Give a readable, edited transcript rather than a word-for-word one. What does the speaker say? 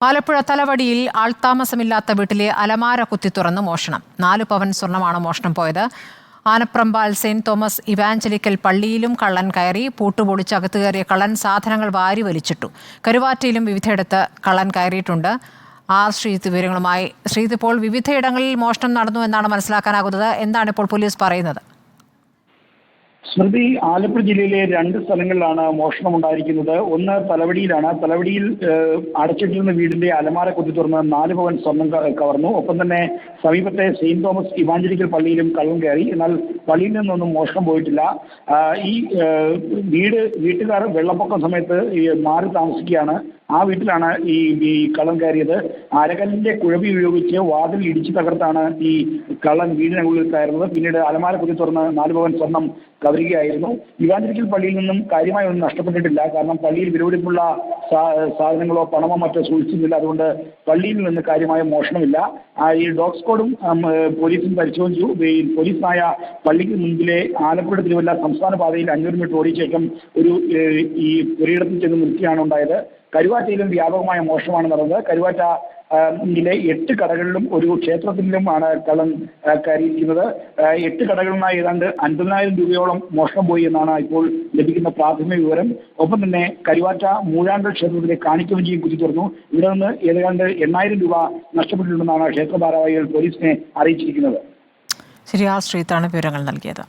ആലപ്പുഴ തലവടിയിൽ ആൾത്താമസമില്ലാത്ത വീട്ടിലെ അലമാര കുത്തി തുറന്ന് മോഷണം. 4 പവൻ സ്വർണ്ണമാണ് മോഷണം പോയത്. ആനപ്രമ്പാൽ സെന്റ് തോമസ് ഇവാഞ്ചലിക്കൽ പള്ളിയിലും കള്ളൻ കയറി. പൂട്ടുപൊളിച്ച് അകത്ത് കയറിയ കള്ളൻ സാധനങ്ങൾ വാരി വലിച്ചിട്ടു. കരുവാറ്റയിലും വിവിധയിടത്ത് കള്ളൻ കയറിയിട്ടുണ്ട്. ശ്രീജിത്ത് വിവരങ്ങളുമായി. ശ്രീജിത്ത്, ഇപ്പോൾ വിവിധയിടങ്ങളിൽ മോഷണം നടന്നു എന്നാണ് മനസ്സിലാക്കാനാകുന്നത്. എന്താണ് ഇപ്പോൾ പോലീസ് പറയുന്നത്? സ്മൃതി, ആലപ്പുഴ ജില്ലയിലെ 2 സ്ഥലങ്ങളിലാണ് മോഷണം ഉണ്ടായിരിക്കുന്നത്. ഒന്ന് തലവടിയിലാണ്. തലവടിയിൽ അടച്ചിട്ടിരുന്ന വീടിന്റെ അലമാര കുത്തി തുറന്ന് 4 പവൻ സ്വർണം കവർന്നു. ഒപ്പം തന്നെ സമീപത്തെ സെയിന്റ് തോമസ് ഇവാഞ്ചലിക്കൽ പള്ളിയിലും കള്ളൻ കയറി. എന്നാൽ പള്ളിയിൽ നിന്നൊന്നും മോഷണം പോയിട്ടില്ല. ഈ വീട്ടുകാർ വെള്ളപ്പൊക്കം സമയത്ത് മാറി താമസിക്കുകയാണ്. ആ വീട്ടിലാണ് ഈ കള്ളൻ കയറിയത്. അരകല്ലിന്റെ കുഴമ്പി ഉപയോഗിച്ച് വാതിൽ ഇടിച്ചു തകർത്താണ് ഈ കള്ളൻ വീടിനുള്ളിൽ കയറുന്നത്. പിന്നീട് അലമാര കുത്തി തുറന്ന് 4 പവൻ സ്വർണം കവരുകയായിരുന്നു. ഇവാഞ്ചലിക്കൽ പള്ളിയിൽ നിന്നും കാര്യമായി ഒന്നും നഷ്ടപ്പെട്ടിട്ടില്ല. കാരണം പള്ളിയിൽ വിലപിടിപ്പുള്ള സാധനങ്ങളോ പണമോ മറ്റോ സൂക്ഷിച്ചിട്ടില്ല. അതുകൊണ്ട് പള്ളിയിൽ നിന്ന് കാര്യമായ മോഷണമില്ല. ഈ ഡോഗ് സ്ക്വാഡും പോലീസും പരിശോധിച്ചു. പോലീസിനായ പള്ളിക്ക് മുൻപിലെ ആലപ്പുഴ തിരുവല്ല സംസ്ഥാന പാതയിൽ 500 മീറ്റർ ഓടിയ ശേഷം ഈ ഒരിടത്തിൽ ചെന്ന് നിർത്തിയാണ് ഉണ്ടായത്. കരുവാറ്റയിലും വ്യാപകമായ മോഷണമാണ് നടന്നത്. കരുവാറ്റയിലെ 8 കടകളിലും ഒരു ക്ഷേത്രത്തിലുമാണ് കള്ളൻ കയറിയിരിക്കുന്നത്. 8 കടകളിലായി ഏതാണ്ട് 50,000 രൂപയോളം മോഷണം പോയി എന്നാണ് ഇപ്പോൾ ലഭിക്കുന്ന പ്രാഥമിക വിവരം. ഒപ്പം തന്നെ കരുവാറ്റ മൂഴാങ്കൽ ക്ഷേത്രത്തിലെ കാണിക്കവഞ്ചിയും കുത്തി തുറന്നു. ഇവിടെ നിന്ന് ഏതാണ്ട് 8,000 രൂപ നഷ്ടപ്പെട്ടിട്ടുണ്ടെന്നാണ് ക്ഷേത്ര ഭാരവാഹികൾ പോലീസിനെ അറിയിച്ചിരിക്കുന്നത്. ശരി, ശ്രീജിത്താണ് വിവരങ്ങൾ നൽകിയത്.